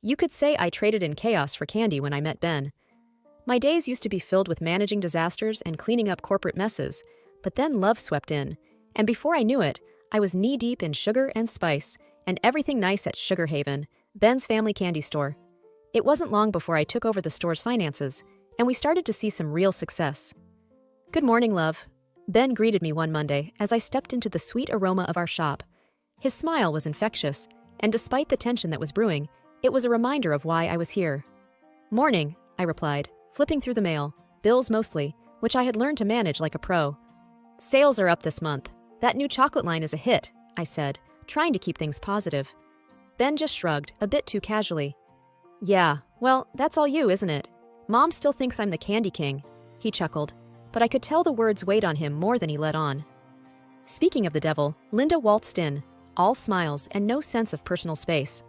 You could say I traded in chaos for candy when I met Ben. My days used to be filled with managing disasters and cleaning up corporate messes, but then love swept in, and before I knew it, I was knee-deep in sugar and spice, and everything nice at Sugar Haven, Ben's family candy store. It wasn't long before I took over the store's finances, and we started to see some real success. "Good morning, love." Ben greeted me one Monday as I stepped into the sweet aroma of our shop. His smile was infectious, and despite the tension that was brewing, it was a reminder of why I was here. "Morning," I replied, flipping through the mail, bills mostly, which I had learned to manage like a pro. "Sales are up this month. That new chocolate line is a hit," I said, trying to keep things positive. Ben just shrugged, a bit too casually. "Yeah, well, that's all you, isn't it? Mom still thinks I'm the candy king." He chuckled, but I could tell the words weighed on him more than he let on. Speaking of the devil, Linda waltzed in, all smiles and no sense of personal space.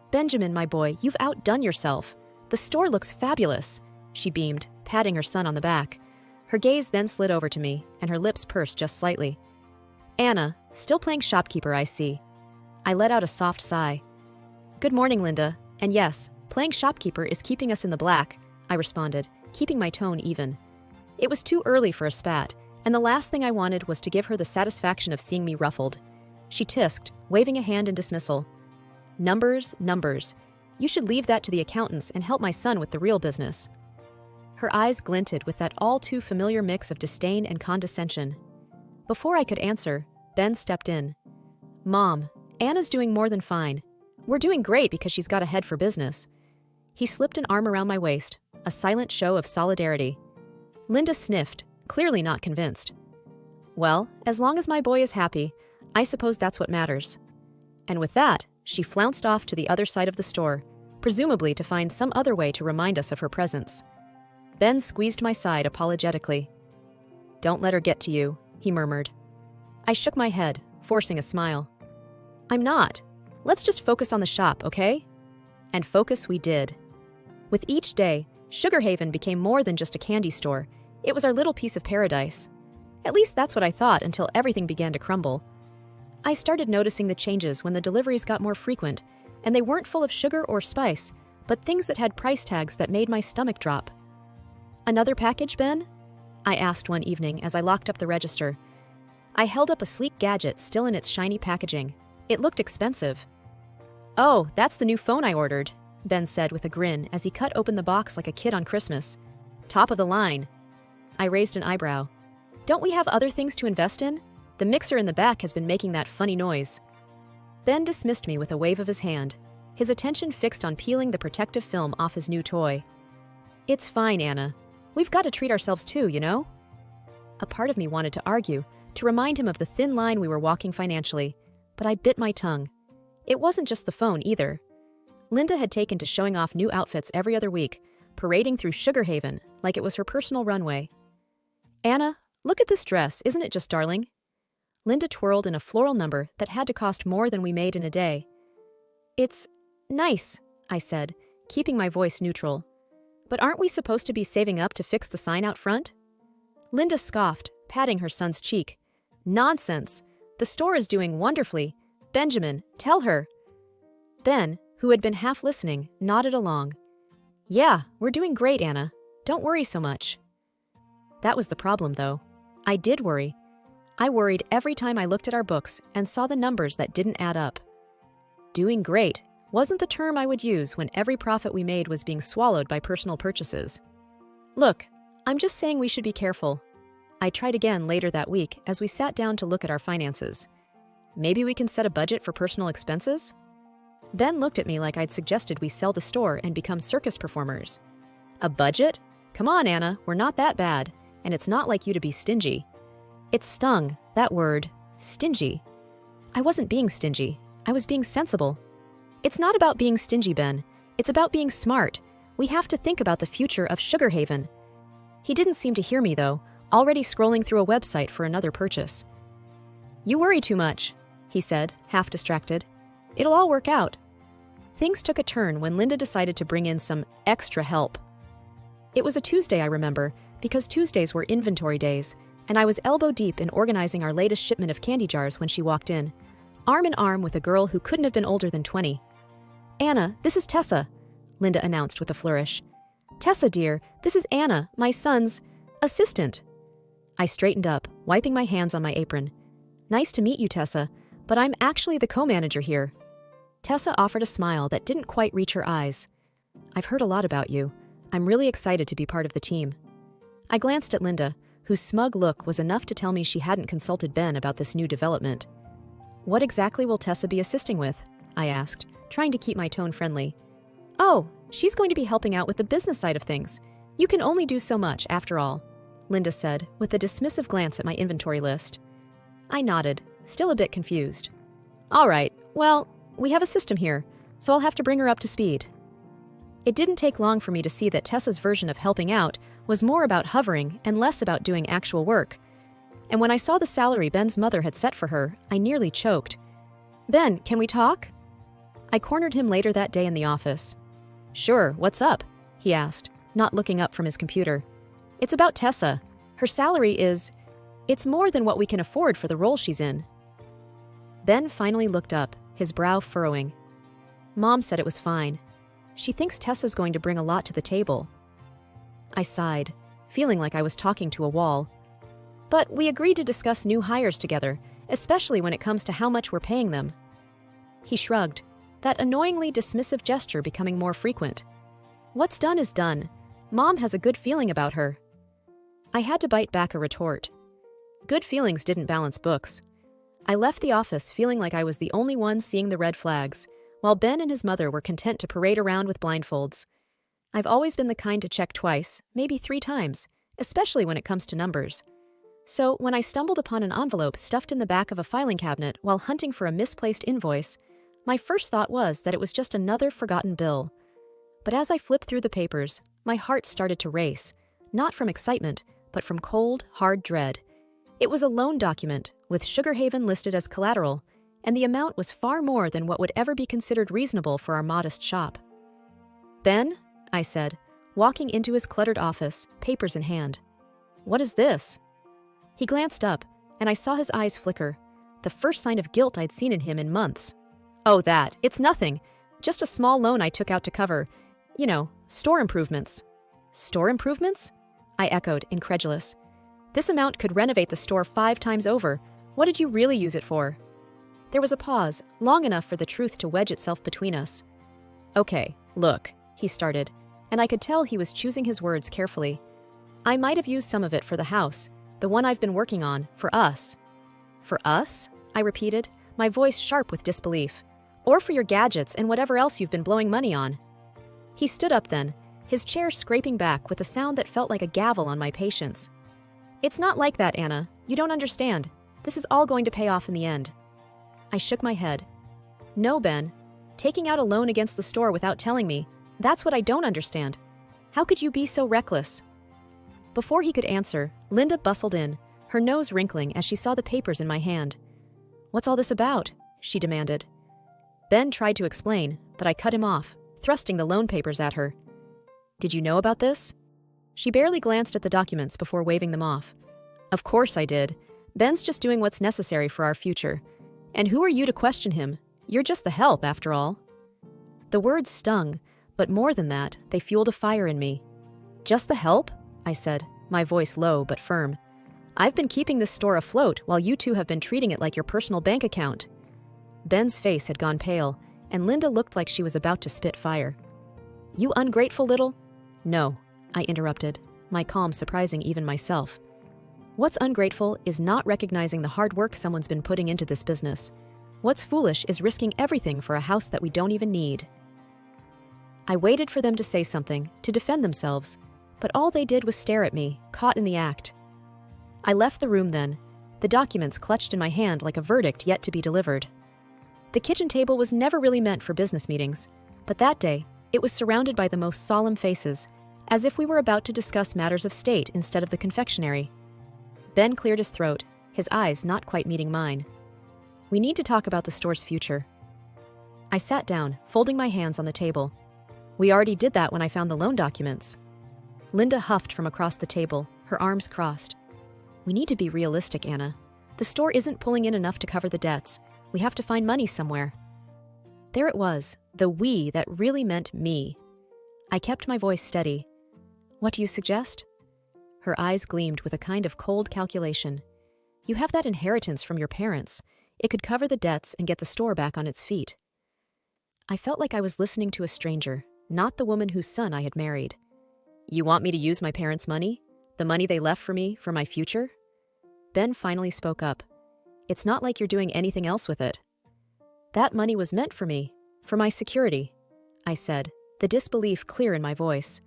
"Benjamin, my boy, you've outdone yourself. The store looks fabulous," she beamed, patting her son on the back. Her gaze then slid over to me, and her lips pursed just slightly. "Anna, still playing shopkeeper, I see." I let out a soft sigh. "Good morning, Linda, and yes, playing shopkeeper is keeping us in the black," I responded, keeping my tone even. It was too early for a spat, and the last thing I wanted was to give her the satisfaction of seeing me ruffled. She tisked, waving a hand in dismissal. "Numbers, numbers. You should leave that to the accountants and help my son with the real business." Her eyes glinted with that all-too-familiar mix of disdain and condescension. Before I could answer, Ben stepped in. "Mom, Anna's doing more than fine. We're doing great because she's got a head for business." He slipped an arm around my waist, a silent show of solidarity. Linda sniffed, clearly not convinced. "Well, as long as my boy is happy, I suppose that's what matters." And with that, she flounced off to the other side of the store, presumably to find some other way to remind us of her presence. Ben squeezed my side apologetically. "Don't let her get to you," he murmured. I shook my head, forcing a smile. "I'm not. Let's just focus on the shop, okay?" And focus we did. With each day, Sugar Haven became more than just a candy store. It was our little piece of paradise. At least that's what I thought until everything began to crumble. I started noticing the changes when the deliveries got more frequent, and they weren't full of sugar or spice, but things that had price tags that made my stomach drop. "Another package, Ben?" I asked one evening as I locked up the register. I held up a sleek gadget still in its shiny packaging. It looked expensive. "Oh, that's the new phone I ordered," Ben said with a grin as he cut open the box like a kid on Christmas. "Top of the line." I raised an eyebrow. "Don't we have other things to invest in? The mixer in the back has been making that funny noise." Ben dismissed me with a wave of his hand, his attention fixed on peeling the protective film off his new toy. "It's fine, Anna. We've got to treat ourselves too, you know?" A part of me wanted to argue, to remind him of the thin line we were walking financially, but I bit my tongue. It wasn't just the phone either. Linda had taken to showing off new outfits every other week, parading through Sugar Haven like it was her personal runway. "Anna, look at this dress, isn't it just darling?" Linda twirled in a floral number that had to cost more than we made in a day. "It's nice," I said, keeping my voice neutral. "But aren't we supposed to be saving up to fix the sign out front?" Linda scoffed, patting her son's cheek. "Nonsense! The store is doing wonderfully. Benjamin, tell her." Ben, who had been half listening, nodded along. "Yeah, we're doing great, Anna. Don't worry so much." That was the problem, though. I did worry. I worried every time I looked at our books and saw the numbers that didn't add up. Doing great wasn't the term I would use when every profit we made was being swallowed by personal purchases. "Look, I'm just saying we should be careful." I tried again later that week as we sat down to look at our finances. "Maybe we can set a budget for personal expenses?" Ben looked at me like I'd suggested we sell the store and become circus performers. "A budget? Come on, Anna, we're not that bad, and it's not like you to be stingy." It stung, that word, stingy. I wasn't being stingy. I was being sensible. "It's not about being stingy, Ben. It's about being smart. We have to think about the future of Sugar Haven." He didn't seem to hear me, though, already scrolling through a website for another purchase. "You worry too much," he said, half distracted. "It'll all work out." Things took a turn when Linda decided to bring in some extra help. It was a Tuesday, I remember, because Tuesdays were inventory days, and I was elbow deep in organizing our latest shipment of candy jars when she walked in, arm in arm with a girl who couldn't have been older than 20. Anna, this is Tessa, Linda announced with a flourish. Tessa, dear, this is Anna, my son's assistant. I straightened up, wiping my hands on my apron. Nice to meet you, Tessa, but I'm actually the co-manager here. Tessa offered a smile that didn't quite reach her eyes. I've heard a lot about you. I'm really excited to be part of the team. I glanced at Linda, whose smug look was enough to tell me she hadn't consulted Ben about this new development. What exactly will Tessa be assisting with? I asked, trying to keep my tone friendly. Oh, she's going to be helping out with the business side of things. You can only do so much, after all, Linda said, with a dismissive glance at my inventory list. I nodded, still a bit confused. All right, well, we have a system here, so I'll have to bring her up to speed. It didn't take long for me to see that Tessa's version of helping out was more about hovering and less about doing actual work. And when I saw the salary Ben's mother had set for her, I nearly choked. Ben, can we talk? I cornered him later that day in the office. Sure, what's up? He asked, not looking up from his computer. It's about Tessa. Her salary it's more than what we can afford for the role she's in. Ben finally looked up, his brow furrowing. Mom said it was fine. She thinks Tessa's going to bring a lot to the table. I sighed, feeling like I was talking to a wall. But we agreed to discuss new hires together, especially when it comes to how much we're paying them. He shrugged, that annoyingly dismissive gesture becoming more frequent. What's done is done. Mom has a good feeling about her. I had to bite back a retort. Good feelings didn't balance books. I left the office feeling like I was the only one seeing the red flags, while Ben and his mother were content to parade around with blindfolds. I've always been the kind to check twice, maybe 3 times, especially when it comes to numbers. So when I stumbled upon an envelope stuffed in the back of a filing cabinet while hunting for a misplaced invoice, my first thought was that it was just another forgotten bill. But as I flipped through the papers, my heart started to race, not from excitement, but from cold, hard dread. It was a loan document, with Sugar Haven listed as collateral, and the amount was far more than what would ever be considered reasonable for our modest shop. Ben, I said, walking into his cluttered office, papers in hand. What is this? He glanced up, and I saw his eyes flicker, the first sign of guilt I'd seen in him in months. Oh, it's nothing. Just a small loan I took out to cover, store improvements. Store improvements? I echoed, incredulous. This amount could renovate the store 5 times over. What did you really use it for? There was a pause, long enough for the truth to wedge itself between us. Okay, look, he started, and I could tell he was choosing his words carefully. I might have used some of it for the house, the one I've been working on, for us. For us? I repeated, my voice sharp with disbelief. Or for your gadgets and whatever else you've been blowing money on. He stood up then, his chair scraping back with a sound that felt like a gavel on my patience. It's not like that, Anna. You don't understand. This is all going to pay off in the end. I shook my head. No, Ben. Taking out a loan against the store without telling me, that's what I don't understand. How could you be so reckless? Before he could answer, Linda bustled in, her nose wrinkling as she saw the papers in my hand. What's all this about? She demanded. Ben tried to explain, but I cut him off, thrusting the loan papers at her. Did you know about this? She barely glanced at the documents before waving them off. Of course I did. Ben's just doing what's necessary for our future. And who are you to question him? You're just the help, after all. The words stung, but more than that, they fueled a fire in me. Just the help? I said, my voice low but firm. I've been keeping this store afloat while you two have been treating it like your personal bank account. Ben's face had gone pale, and Linda looked like she was about to spit fire. You ungrateful little... No, I interrupted, my calm surprising even myself. What's ungrateful is not recognizing the hard work someone's been putting into this business. What's foolish is risking everything for a house that we don't even need. I waited for them to say something, to defend themselves, but all they did was stare at me, caught in the act. I left the room then, the documents clutched in my hand like a verdict yet to be delivered. The kitchen table was never really meant for business meetings, but that day, it was surrounded by the most solemn faces, as if we were about to discuss matters of state instead of the confectionery. Ben cleared his throat, his eyes not quite meeting mine. We need to talk about the store's future. I sat down, folding my hands on the table. We already did that when I found the loan documents. Linda huffed from across the table, her arms crossed. We need to be realistic, Anna. The store isn't pulling in enough to cover the debts. We have to find money somewhere. There it was, The we that really meant me. I kept my voice steady. What do you suggest? Her eyes gleamed with a kind of cold calculation. You have that inheritance from your parents. It could cover the debts and get the store back on its feet. I felt like I was listening to a stranger, not the woman whose son I had married. You want me to use my parents' money? The money they left for me, for my future? Ben finally spoke up. It's not like you're doing anything else with it. That money was meant for me, for my security, I said, the disbelief clear in my voice.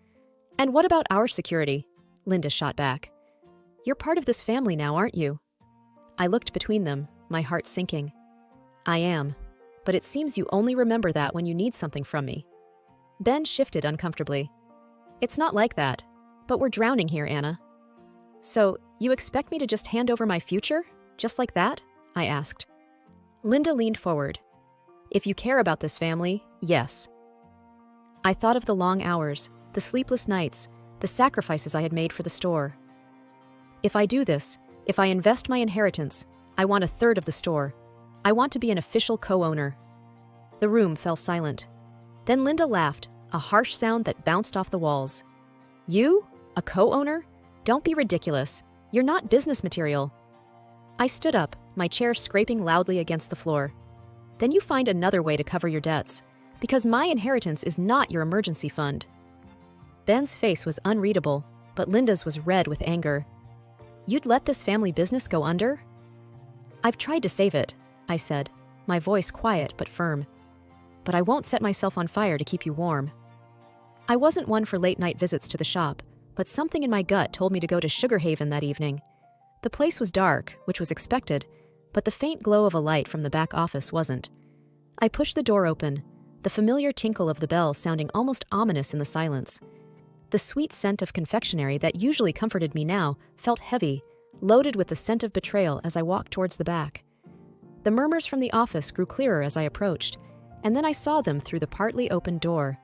And what about our security? Linda shot back. You're part of this family now, aren't you? I looked between them, my heart sinking. I am, but it seems you only remember that when you need something from me. Ben shifted uncomfortably. It's not like that, but we're drowning here, Anna. So, you expect me to just hand over my future? Just like that? I asked. Linda leaned forward. If you care about this family, yes. I thought of the long hours, the sleepless nights, the sacrifices I had made for the store. If I do this, if I invest my inheritance, I want a third of the store. I want to be an official co-owner. The room fell silent. Then Linda laughed, a harsh sound that bounced off the walls. You? A co-owner? Don't be ridiculous. You're not business material. I stood up, my chair scraping loudly against the floor. Then you find another way to cover your debts, because my inheritance is not your emergency fund. Ben's face was unreadable, but Linda's was red with anger. You'd let this family business go under? I've tried to save it, I said, my voice quiet but firm. But I won't set myself on fire to keep you warm. I wasn't one for late-night visits to the shop, but something in my gut told me to go to Sugar Haven that evening. The place was dark, which was expected, but the faint glow of a light from the back office wasn't. I pushed the door open, the familiar tinkle of the bell sounding almost ominous in the silence. The sweet scent of confectionery that usually comforted me now felt heavy, loaded with the scent of betrayal as I walked towards the back. The murmurs from the office grew clearer as I approached, and then I saw them through the partly opened door.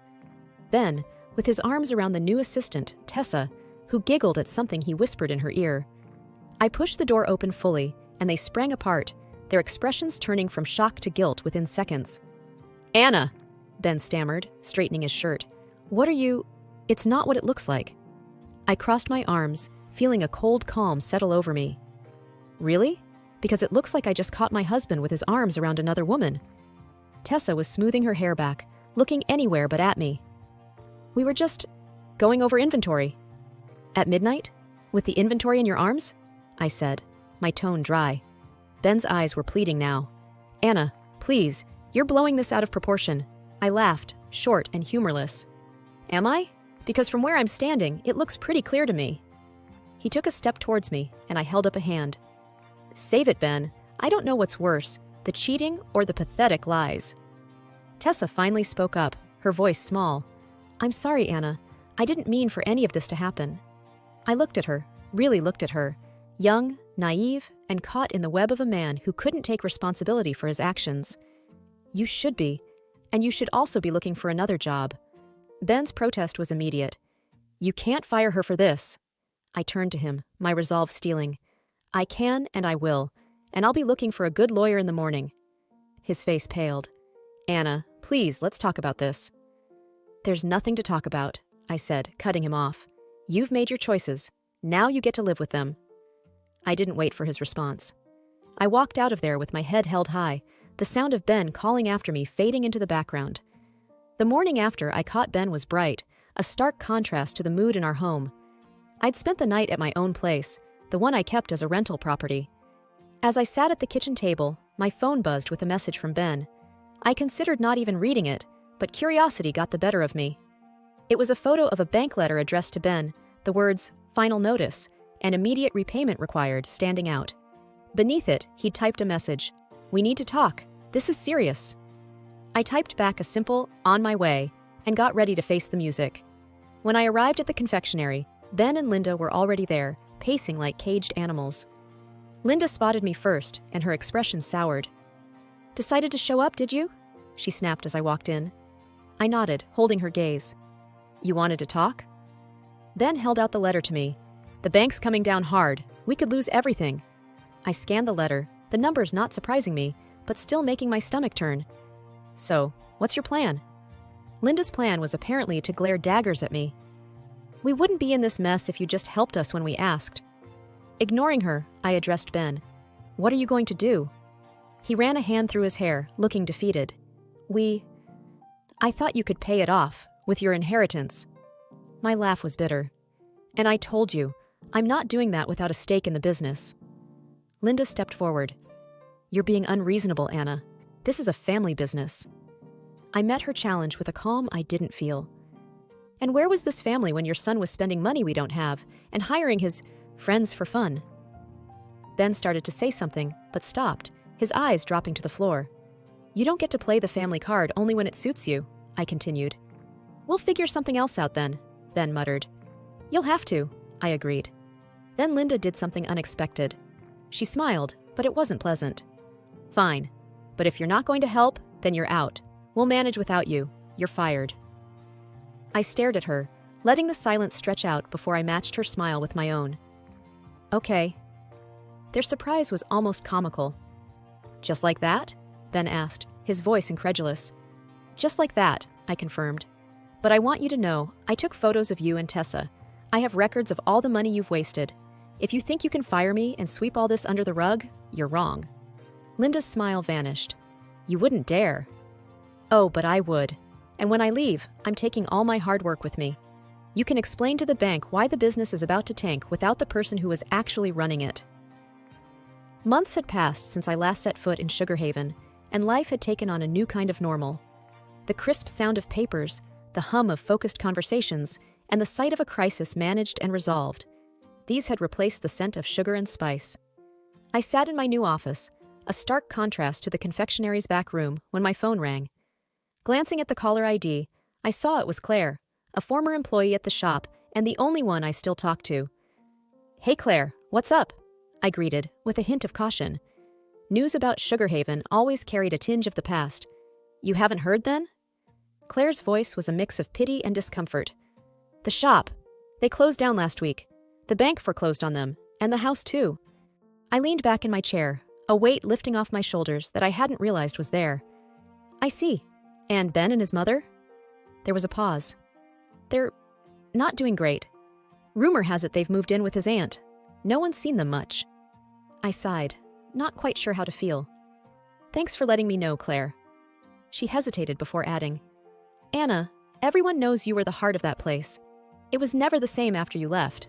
Ben, with his arms around the new assistant, Tessa, who giggled at something he whispered in her ear. I pushed the door open fully, and they sprang apart, their expressions turning from shock to guilt within seconds. Anna, Ben stammered, straightening his shirt. What are you... It's not what it looks like. I crossed my arms, feeling a cold calm settle over me. Really? Because it looks like I just caught my husband with his arms around another woman. Tessa was smoothing her hair back, looking anywhere but at me. We were just going over inventory. At midnight? With the inventory in your arms? I said, my tone dry. Ben's eyes were pleading now. Anna, please, you're blowing this out of proportion. I laughed, short and humorless. Am I? Because from where I'm standing, it looks pretty clear to me. He took a step towards me, and I held up a hand. Save it, Ben. I don't know what's worse, the cheating or the pathetic lies. Tessa finally spoke up, her voice small. I'm sorry, Anna. I didn't mean for any of this to happen. I looked at her, really looked at her, young, naive, and caught in the web of a man who couldn't take responsibility for his actions. You should be, and you should also be looking for another job. Ben's protest was immediate. You can't fire her for this. I turned to him, my resolve steeling. I can and I will, and I'll be looking for a good lawyer in the morning. His face paled. Anna, please, let's talk about this. There's nothing to talk about, I said, cutting him off. You've made your choices. Now you get to live with them. I didn't wait for his response. I walked out of there with my head held high, the sound of Ben calling after me fading into the background. The morning after, I caught Ben was bright, a stark contrast to the mood in our home. I'd spent the night at my own place, the one I kept as a rental property. As I sat at the kitchen table, my phone buzzed with a message from Ben. I considered not even reading it, but curiosity got the better of me. It was a photo of a bank letter addressed to Ben, the words, "Final notice," and "immediate repayment required," standing out. Beneath it, he'd typed a message. We need to talk. This is serious. I typed back a simple, on my way, and got ready to face the music. When I arrived at the confectionery, Ben and Linda were already there, pacing like caged animals. Linda spotted me first, and her expression soured. Decided to show up, did you? She snapped as I walked in. I nodded, holding her gaze. You wanted to talk? Ben held out the letter to me. The bank's coming down hard. We could lose everything. I scanned the letter, the numbers not surprising me, but still making my stomach turn. So, what's your plan? Linda's plan was apparently to glare daggers at me. We wouldn't be in this mess if you just helped us when we asked. Ignoring her, I addressed Ben. What are you going to do? He ran a hand through his hair, looking defeated. I thought you could pay it off, with your inheritance. My laugh was bitter. And I told you, I'm not doing that without a stake in the business. Linda stepped forward. You're being unreasonable, Anna. This is a family business. I met her challenge with a calm I didn't feel. And where was this family when your son was spending money we don't have and hiring his friends for fun? Ben started to say something, but stopped, his eyes dropping to the floor. You don't get to play the family card only when it suits you, I continued. We'll figure something else out then, Ben muttered. You'll have to, I agreed. Then Linda did something unexpected. She smiled, but it wasn't pleasant. Fine, but if you're not going to help, then you're out. We'll manage without you. You're fired. I stared at her, letting the silence stretch out before I matched her smile with my own. Okay. Their surprise was almost comical. Just like that? Ben asked, his voice incredulous. Just like that, I confirmed. But I want you to know, I took photos of you and Tessa. I have records of all the money you've wasted. If you think you can fire me and sweep all this under the rug, you're wrong. Linda's smile vanished. You wouldn't dare. Oh, but I would. And when I leave, I'm taking all my hard work with me. You can explain to the bank why the business is about to tank without the person who was actually running it. Months had passed since I last set foot in Sugar Haven, and life had taken on a new kind of normal. The crisp sound of papers, the hum of focused conversations, and the sight of a crisis managed and resolved. These had replaced the scent of sugar and spice. I sat in my new office, a stark contrast to the confectionary's back room, when my phone rang. Glancing at the caller ID, I saw it was Claire, a former employee at the shop and the only one I still talked to. Hey Claire, what's up? I greeted, with a hint of caution. News about Sugar Haven always carried a tinge of the past. You haven't heard then? Claire's voice was a mix of pity and discomfort. The shop. They closed down last week. The bank foreclosed on them, and the house too. I leaned back in my chair, a weight lifting off my shoulders that I hadn't realized was there. I see. And Ben and his mother? There was a pause. They're not doing great. Rumor has it they've moved in with his aunt. No one's seen them much. I sighed, not quite sure how to feel. Thanks for letting me know, Claire. She hesitated before adding, Anna, everyone knows you were the heart of that place. It was never the same after you left.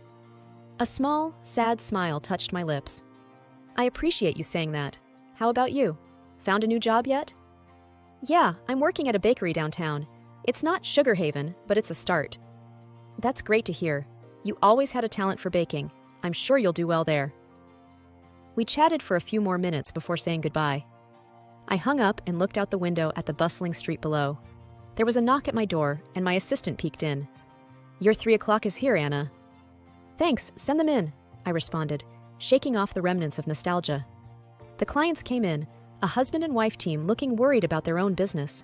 A small, sad smile touched my lips. I appreciate you saying that. How about you? Found a new job yet? Yeah, I'm working at a bakery downtown. It's not Sugar Haven, but it's a start. That's great to hear. You always had a talent for baking. I'm sure you'll do well there. We chatted for a few more minutes before saying goodbye. I hung up and looked out the window at the bustling street below. There was a knock at my door, and my assistant peeked in. Your 3 o'clock is here, Anna. Thanks, send them in, I responded, shaking off the remnants of nostalgia. The clients came in, a husband and wife team looking worried about their own business.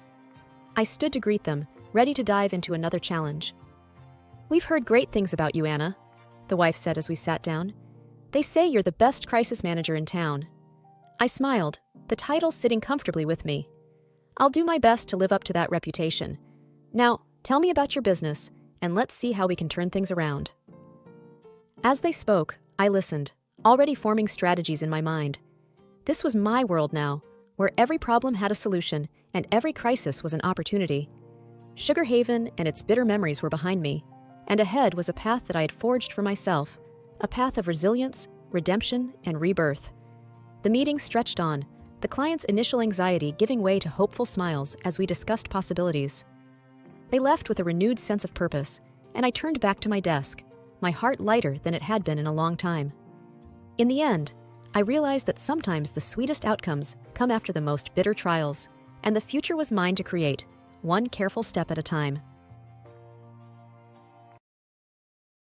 I stood to greet them, ready to dive into another challenge. We've heard great things about you, Anna, the wife said as we sat down. They say you're the best crisis manager in town. I smiled, the title sitting comfortably with me. I'll do my best to live up to that reputation. Now, tell me about your business, and let's see how we can turn things around. As they spoke, I listened, already forming strategies in my mind. This was my world now, where every problem had a solution and every crisis was an opportunity. Sugar Haven and its bitter memories were behind me, and ahead was a path that I had forged for myself, a path of resilience, redemption, and rebirth. The meeting stretched on, the client's initial anxiety giving way to hopeful smiles as we discussed possibilities. They left with a renewed sense of purpose, and I turned back to my desk, my heart lighter than it had been in a long time. In the end, I realized that sometimes the sweetest outcomes come after the most bitter trials, and the future was mine to create, one careful step at a time.